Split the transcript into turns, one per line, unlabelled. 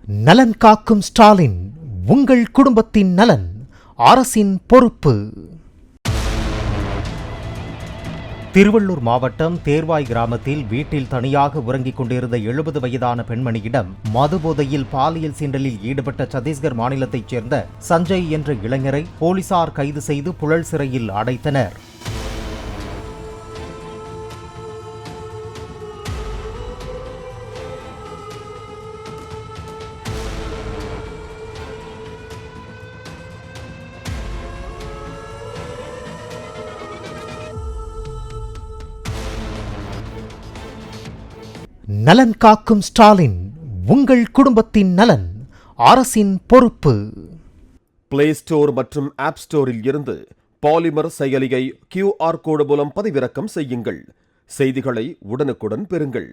நலன் காக்கும் ஸ்டாலின், உங்கள் குடும்பத்தின் நலன் அரசின் பொறுப்பு. திருவள்ளூர் மாவட்டம் தேர்வாய் கிராமத்தில் வீட்டில் தனியாக உறங்கிக் கொண்டிருந்த 70 வயதான பெண்மணியிடம் மதுபோதையில் பாலியல் சீண்டலில் ஈடுபட்ட சத்தீஸ்கர் மாநிலத்தைச் சேர்ந்த சஞ்சய் என்ற இளைஞரை போலீசார் கைது செய்து புழல் சிறையில் அடைத்தனர். நலன் காக்கும் ஸ்டாலின், உங்கள் குடும்பத்தின் நலன் அரசின் பொறுப்பு.
பிளே ஸ்டோர் மற்றும் ஆப் ஸ்டோரில் இருந்து பாலிமர் செயலியை QR கோடு மூலம் பதிவிறக்கம் செய்யுங்கள். செய்திகளை உடனுக்குடன் பெறுங்கள்.